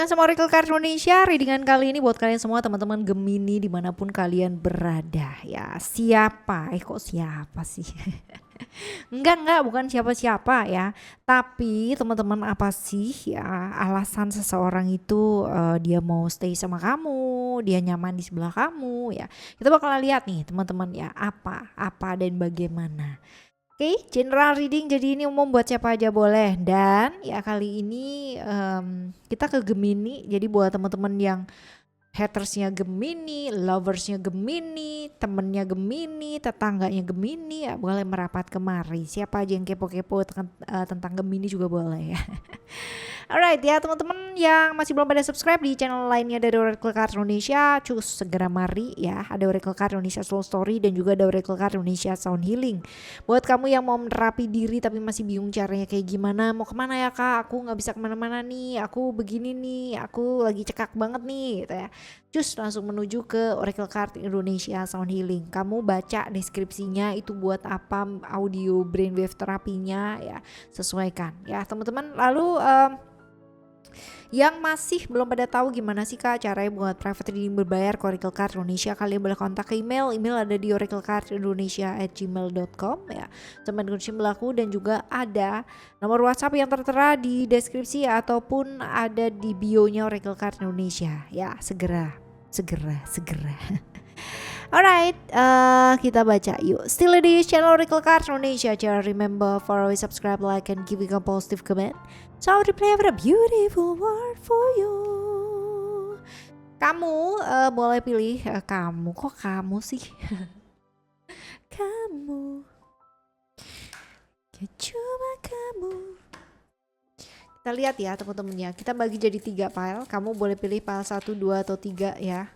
barengan sama Oracle Card Indonesia. Readingan kali ini buat kalian semua teman-teman Gemini dimanapun kalian berada ya. Siapa? Kok siapa sih? Enggak, bukan siapa-siapa ya. Tapi teman-teman apa sih ya alasan seseorang itu dia mau stay sama kamu, dia nyaman di sebelah kamu ya. Kita bakal lihat nih teman-teman ya apa dan bagaimana. Oke, general reading jadi ini umum buat siapa aja boleh. Dan ya kali ini kita ke Gemini. Jadi buat teman-teman yang hatersnya Gemini, loversnya Gemini, temennya Gemini, tetangganya Gemini ya boleh merapat kemari. Siapa aja yang kepo-kepo tentang Gemini juga boleh ya. Alright ya teman-teman yang masih belum pada subscribe di channel lainnya dari Oracle Card Indonesia, cus segera mari ya. Ada Oracle Card Indonesia Soul Story dan juga ada Oracle Card Indonesia Sound Healing. Buat kamu yang mau menerapi diri tapi masih bingung caranya kayak gimana, mau kemana ya kak, aku gak bisa kemana-mana nih, aku begini nih, aku lagi cekak banget nih gitu ya. Cus langsung menuju ke Oracle Card Indonesia Sound Healing. Kamu baca deskripsinya itu buat apa, audio brainwave terapinya ya, sesuaikan ya teman-teman. Lalu yang masih belum pada tahu gimana sih kak caranya buat private reading berbayar ke Oracle Card Indonesia, kalian boleh kontak ke email ada di oraclecardindonesia@gmail.com ya, teman kunci berlaku, dan juga ada nomor WhatsApp yang tertera di deskripsi ataupun ada di bio-nya Oracle Card Indonesia ya. Segera. Alright, kita baca yuk. Still di channel Oracle Card Indonesia. Jangan remember for always subscribe, like, and giving a positive comment. So I will play a beautiful word for you. Kamu boleh pilih kamu. Kok kamu sih? Kamu. Cuma kamu. Kita lihat ya teman-teman ya. Kita bagi jadi 3 file. Kamu boleh pilih file 1, 2, atau 3 ya.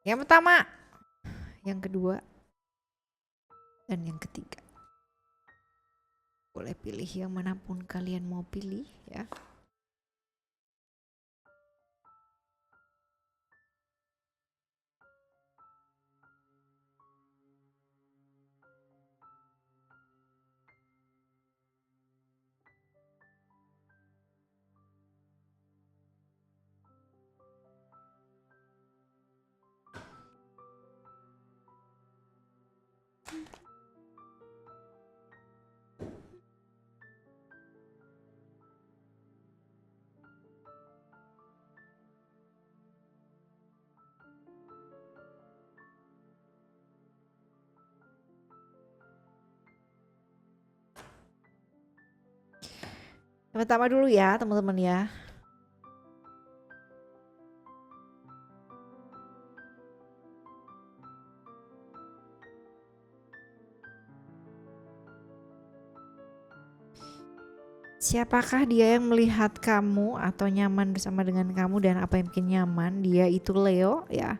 Yang pertama, yang kedua, dan yang ketiga. Boleh pilih yang manapun kalian mau pilih ya. Yang pertama dulu ya teman-teman ya. Siapakah dia yang melihat kamu atau nyaman bersama dengan kamu, dan apa yang bikin nyaman? Dia itu Leo ya.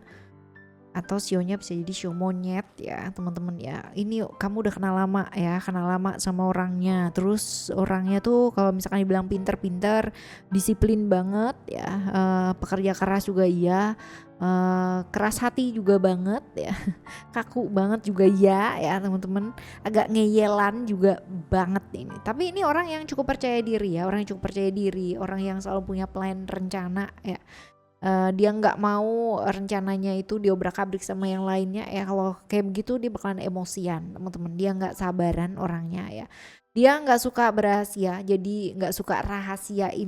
Atau sionya bisa jadi sio monyet ya teman-teman ya. Ini kamu udah kenal lama ya, kenal lama sama orangnya. Terus orangnya tuh kalau misalkan dibilang pinter, disiplin banget ya, pekerja keras juga iya, keras hati juga banget ya, kaku banget juga ya teman-teman, agak ngeyelan juga banget ini. Tapi ini orang yang cukup percaya diri ya, orang yang selalu punya plan, rencana ya. Dia nggak mau rencananya itu diobrak-abrik sama yang lainnya ya. Kalau kayak begitu dia bakalan emosian teman-teman. Dia nggak sabaran orangnya ya. Dia nggak suka berahasia, jadi nggak suka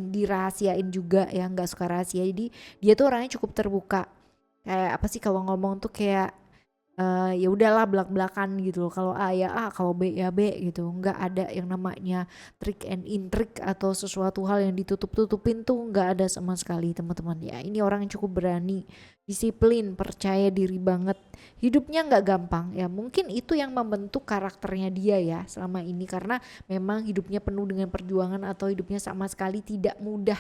dirahasiain juga ya, nggak suka rahasia. Jadi dia tuh orangnya cukup terbuka. Kayak apa sih kalau ngomong tuh kayak ya udahlah belak-belakan gitu loh. Kalau A ya A, kalau B ya B gitu. Nggak ada yang namanya trick and intrik atau sesuatu hal yang ditutup-tutupin tuh nggak ada sama sekali teman-teman ya. Ini orang yang cukup berani, disiplin, percaya diri banget. Hidupnya nggak gampang ya. Mungkin itu yang membentuk karakternya dia ya selama ini, karena memang hidupnya penuh dengan perjuangan atau hidupnya sama sekali tidak mudah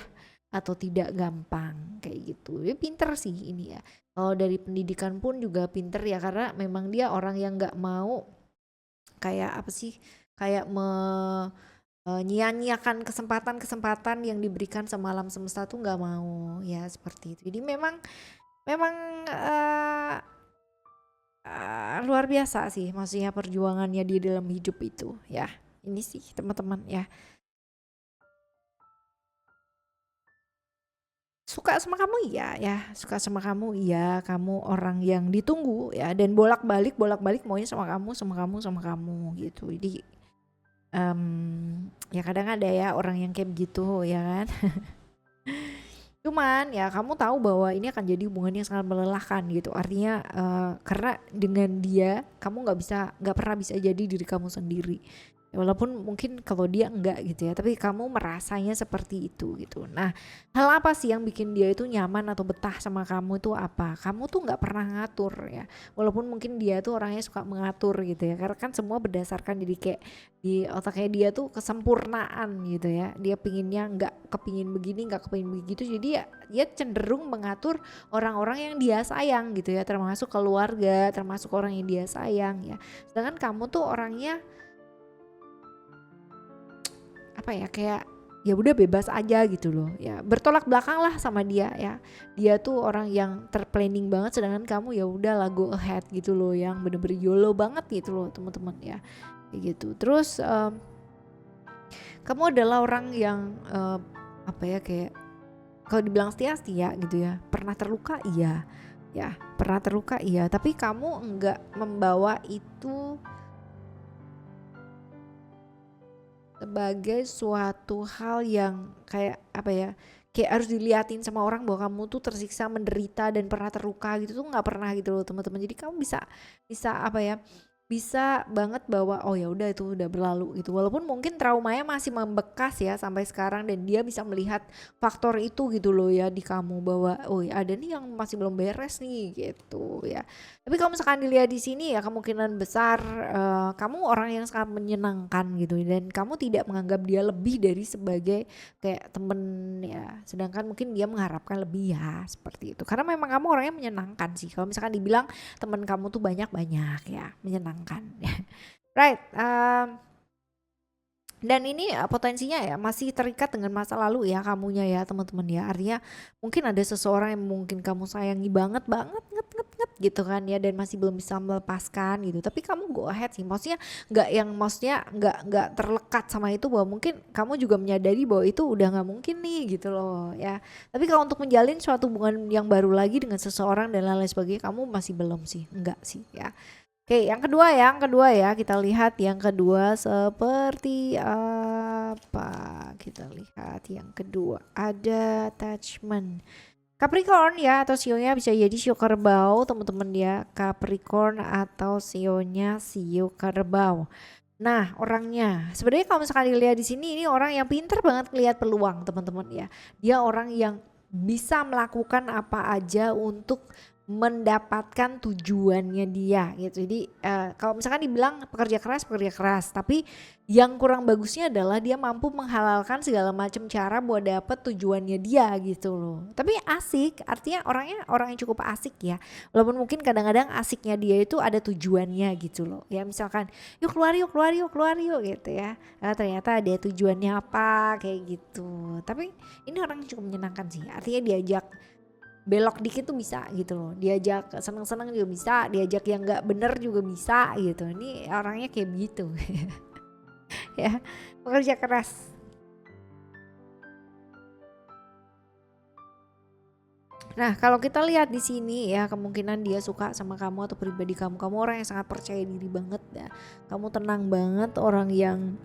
atau tidak gampang kayak gitu. Ya pinter sih ini ya. Kalau dari pendidikan pun juga pinter ya, karena memang dia orang yang nggak mau kayak apa sih, kayak nyia-nyiakan kesempatan-kesempatan yang diberikan sama alam semesta tuh nggak mau ya seperti itu. Jadi memang memang luar biasa sih maksudnya perjuangannya di dalam hidup itu ya. Ini sih teman-teman ya. Suka sama kamu iya ya, suka sama kamu iya, kamu orang yang ditunggu ya dan bolak-balik maunya sama kamu, sama kamu, sama kamu gitu. Jadi ya kadang ada ya orang yang kayak begitu ya kan. Cuman ya kamu tahu bahwa ini akan jadi hubungan yang sangat melelahkan gitu. Artinya karena dengan dia kamu nggak pernah bisa jadi diri kamu sendiri. Ya, walaupun mungkin kalau dia enggak gitu ya, tapi kamu merasanya seperti itu gitu. Nah, hal apa sih yang bikin dia itu nyaman atau betah sama kamu itu apa? Kamu tuh nggak pernah ngatur ya. Walaupun mungkin dia tuh orangnya suka mengatur gitu ya. Karena kan semua berdasarkan jadi kayak di otaknya dia tuh kesempurnaan gitu ya. Dia pinginnya nggak kepingin begini, nggak kepingin begitu. Jadi ya dia cenderung mengatur orang-orang yang dia sayang gitu ya, termasuk keluarga, termasuk orang yang dia sayang ya. Sedangkan kamu tuh orangnya apa ya, kayak ya udah bebas aja gitu loh ya, bertolak belakang lah sama dia ya. Dia tuh orang yang terplanning banget, sedangkan kamu ya udah go ahead gitu loh, yang bener-bener YOLO banget gitu loh teman-teman ya, kayak gitu. Terus kamu adalah orang yang apa ya, kayak kalau dibilang setia gitu ya, pernah terluka iya ya, pernah terluka iya, tapi kamu enggak membawa itu sebagai suatu hal yang kayak apa ya, kayak harus diliatin sama orang bahwa kamu tuh tersiksa, menderita dan pernah terluka gitu tuh nggak pernah gitu loh teman-teman. Jadi kamu bisa bisa apa ya, bisa banget bahwa oh ya udah itu udah berlalu gitu. Walaupun mungkin traumanya masih membekas ya sampai sekarang, dan dia bisa melihat faktor itu gitu loh ya di kamu, bahwa oh ya ada nih yang masih belum beres nih gitu ya. Tapi kalau misalkan dilihat di sini ya kemungkinan besar kamu orang yang sangat menyenangkan gitu, dan kamu tidak menganggap dia lebih dari sebagai kayak temen ya. Sedangkan mungkin dia mengharapkan lebih ya seperti itu. Karena memang kamu orangnya menyenangkan sih. Kalau misalkan dibilang temen kamu tuh banyak-banyak ya, menyenangkan ya. Right, dan ini potensinya ya masih terikat dengan masa lalu ya kamunya ya teman-teman ya. Artinya mungkin ada seseorang yang mungkin kamu sayangi banget banget nget gitu kan ya, dan masih belum bisa melepaskan gitu. Tapi kamu go ahead sih. Maksudnya nggak terlekat sama itu, bahwa mungkin kamu juga menyadari bahwa itu udah nggak mungkin nih gitu loh ya. Tapi kalau untuk menjalin suatu hubungan yang baru lagi dengan seseorang dan lain-lain sebagainya, kamu masih belum sih, enggak sih ya. Oke, yang kedua ya, kita lihat yang kedua seperti apa. Kita lihat yang kedua, ada attachment. Capricorn ya, atau sionya bisa jadi sio kerbau teman-teman ya. Capricorn atau sionya sio kerbau. Nah, orangnya sebenarnya kalau misalkan dilihat di sini, ini orang yang pinter banget lihat peluang teman-teman ya. Dia orang yang bisa melakukan apa aja untuk mendapatkan tujuannya dia gitu. Jadi kalau misalkan dibilang pekerja keras, tapi yang kurang bagusnya adalah dia mampu menghalalkan segala macam cara buat dapet tujuannya dia gitu loh. Tapi asik, artinya orangnya orang yang cukup asik ya. Walaupun mungkin kadang-kadang asiknya dia itu ada tujuannya gitu loh. Ya misalkan yuk keluar yuk keluar yuk keluar yuk gitu ya. Nah, ternyata ada tujuannya apa kayak gitu. Tapi ini orang yang cukup menyenangkan sih. Artinya diajak belok dikit tuh bisa gitu loh, diajak seneng-seneng juga bisa, diajak yang nggak bener juga bisa gitu. Ini orangnya kayak begitu. Ya, pekerja keras. Nah, kalau kita lihat di sini ya, kemungkinan dia suka sama kamu atau pribadi kamu. Kamu orang yang sangat percaya diri banget ya. Kamu tenang banget, orang yang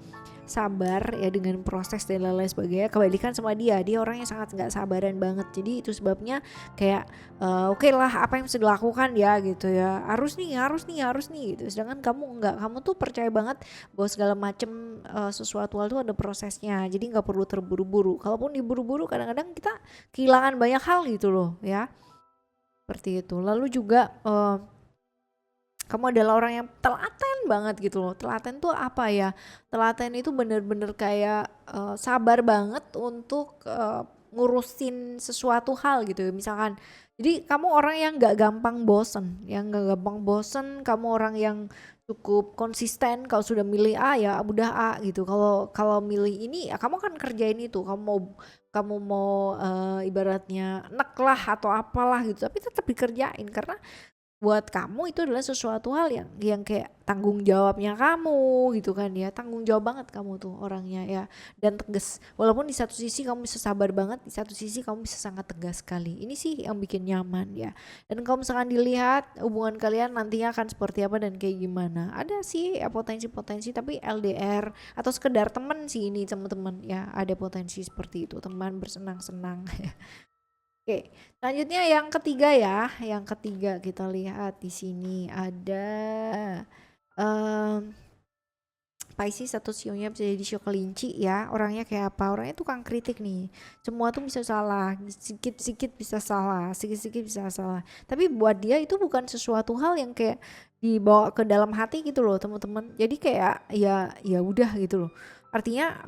sabar ya dengan proses dan lain-lain sebagainya. Kebalikan sama dia orang yang sangat nggak sabaran banget. Jadi itu sebabnya kayak oke lah apa yang bisa dilakukan ya gitu ya, harus nih gitu. Sedangkan kamu enggak, kamu tuh percaya banget bahwa segala macem sesuatu hal tuh ada prosesnya, jadi nggak perlu terburu-buru. Kalaupun diburu-buru kadang-kadang kita kehilangan banyak hal gitu loh ya, seperti itu. Lalu juga kamu adalah orang yang telaten banget gitu loh. Telaten tuh apa ya? Telaten itu bener-bener kayak sabar banget untuk ngurusin sesuatu hal gitu. Misalkan, jadi kamu orang yang gak gampang bosen. Yang gak gampang bosen, kamu orang yang cukup konsisten. Kalau sudah milih A ya udah A gitu. Kalau kalau milih ini ya kamu akan kerjain itu. Kamu mau ibaratnya nek lah atau apalah gitu, tapi tetap dikerjain karena buat kamu itu adalah sesuatu hal yang kayak tanggung jawabnya kamu gitu kan ya, tanggung jawab banget kamu tuh orangnya ya, dan tegas. Walaupun di satu sisi kamu bisa sabar banget, di satu sisi kamu bisa sangat tegas sekali. Ini sih yang bikin nyaman ya. Dan kalau misalkan dilihat hubungan kalian nantinya akan seperti apa dan kayak gimana, ada sih ya potensi-potensi, tapi LDR atau sekedar temen sih ini teman-teman ya, ada potensi seperti itu, teman bersenang-senang. Oke, selanjutnya yang ketiga ya. Yang ketiga kita lihat di sini ada em, Pisces atau sionya bisa jadi sio kelinci ya. Orangnya kayak apa? Orangnya tukang kritik nih. Semua tuh bisa salah, sedikit-sedikit bisa salah, sedikit-sedikit bisa salah. Tapi buat dia itu bukan sesuatu hal yang kayak dibawa ke dalam hati gitu loh, teman-teman. Jadi kayak ya udah gitu loh. Artinya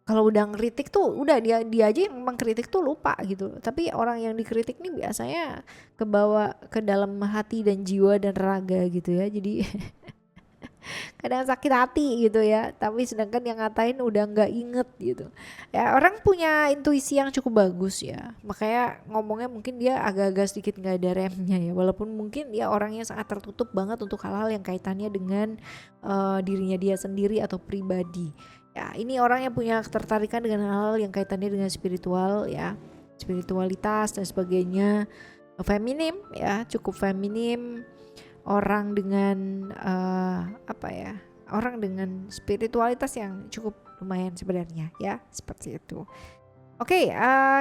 kalau udah ngeritik tuh udah dia dia aja yang mengkritik tuh lupa gitu. Tapi orang yang dikritik nih biasanya kebawa ke dalam hati dan jiwa dan raga gitu ya. Jadi kadang sakit hati gitu ya, tapi sedangkan yang ngatain udah nggak inget gitu ya. Orang punya intuisi yang cukup bagus ya, makanya ngomongnya mungkin dia agak-agak sedikit nggak ada remnya ya, walaupun mungkin dia orangnya sangat tertutup banget untuk hal-hal yang kaitannya dengan dirinya dia sendiri atau pribadi ya. Ini orang yang punya ketertarikan dengan hal-hal yang kaitannya dengan spiritual ya, spiritualitas dan sebagainya. Feminim ya, cukup feminim, orang dengan apa ya, orang dengan spiritualitas yang cukup lumayan sebenarnya ya, seperti itu. Oke,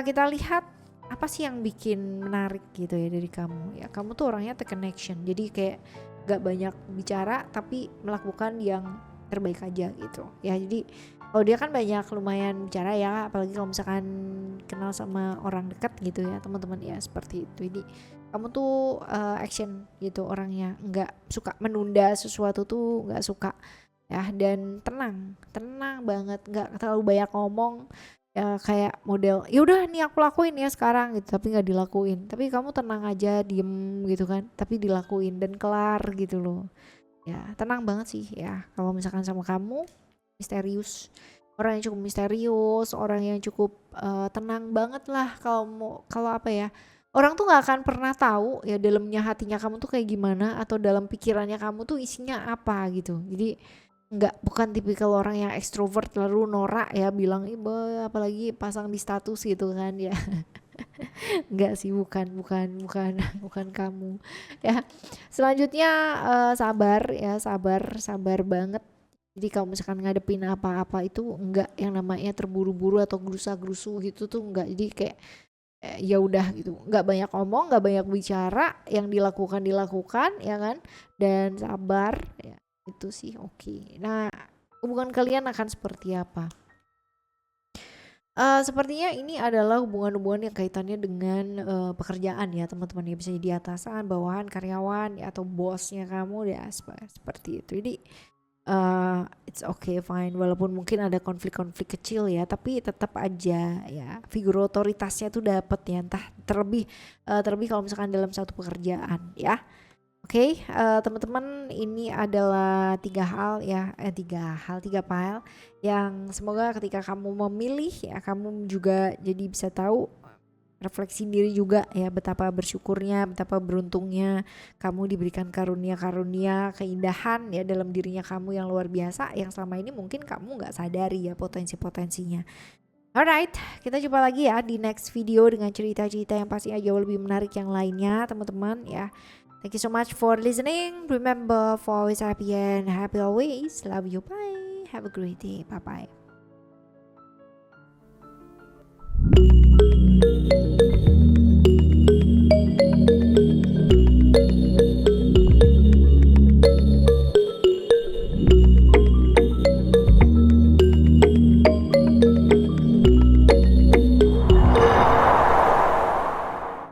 kita lihat apa sih yang bikin menarik gitu ya dari kamu ya. Kamu tuh orangnya the connection, jadi kayak gak banyak bicara tapi melakukan yang terbaik aja gitu ya. Jadi kalau dia kan banyak lumayan bicara ya, apalagi kalau misalkan kenal sama orang dekat gitu ya teman-teman ya, seperti itu. Jadi kamu tuh action gitu orangnya, nggak suka menunda sesuatu tuh, nggak suka ya, dan tenang banget, nggak terlalu banyak ngomong ya, kayak model ya udah nih aku lakuin ya sekarang gitu, tapi nggak dilakuin. Tapi kamu tenang aja, diem gitu kan, tapi dilakuin dan kelar gitu loh ya. Tenang banget sih ya kalau misalkan sama kamu. Misterius, orang yang cukup misterius, orang yang cukup tenang banget lah. Kalau apa ya, orang tuh nggak akan pernah tahu ya dalamnya hatinya kamu tuh kayak gimana, atau dalam pikirannya kamu tuh isinya apa gitu. Jadi bukan tipikal orang yang ekstrovert lalu norak ya, bilang iba apalagi pasang di status gitu kan ya. Enggak sih, bukan kamu ya. Selanjutnya sabar ya, sabar banget. Jadi kalau misalkan ngadepin apa-apa itu enggak yang namanya terburu-buru atau gerusa-gerusu gitu tuh enggak. Jadi kayak ya udah gitu, nggak banyak ngomong, nggak banyak bicara, yang dilakukan ya kan, dan sabar ya, itu sih oke. Nah, hubungan kalian akan seperti apa? Sepertinya ini adalah hubungan-hubungan yang kaitannya dengan pekerjaan ya teman-teman ya, bisa jadi atasan, bawahan, karyawan ya, atau bosnya kamu ya, seperti itu. Jadi it's okay fine, walaupun mungkin ada konflik-konflik kecil ya, tapi tetap aja ya figur otoritasnya tuh dapet ya, entah terlebih kalau misalkan dalam satu pekerjaan ya. Oke, teman-teman, ini adalah tiga file yang semoga ketika kamu memilih ya, kamu juga jadi bisa tahu, refleksi diri juga ya, betapa bersyukurnya, betapa beruntungnya kamu diberikan karunia-karunia keindahan ya dalam dirinya kamu yang luar biasa, yang selama ini mungkin kamu nggak sadari ya potensi-potensinya. Alright, kita jumpa lagi ya di next video dengan cerita-cerita yang pastinya jauh lebih menarik yang lainnya teman-teman ya. Thank you so much for listening. Remember, for always happy and happy always. Love you. Bye. Have a great day. Bye bye.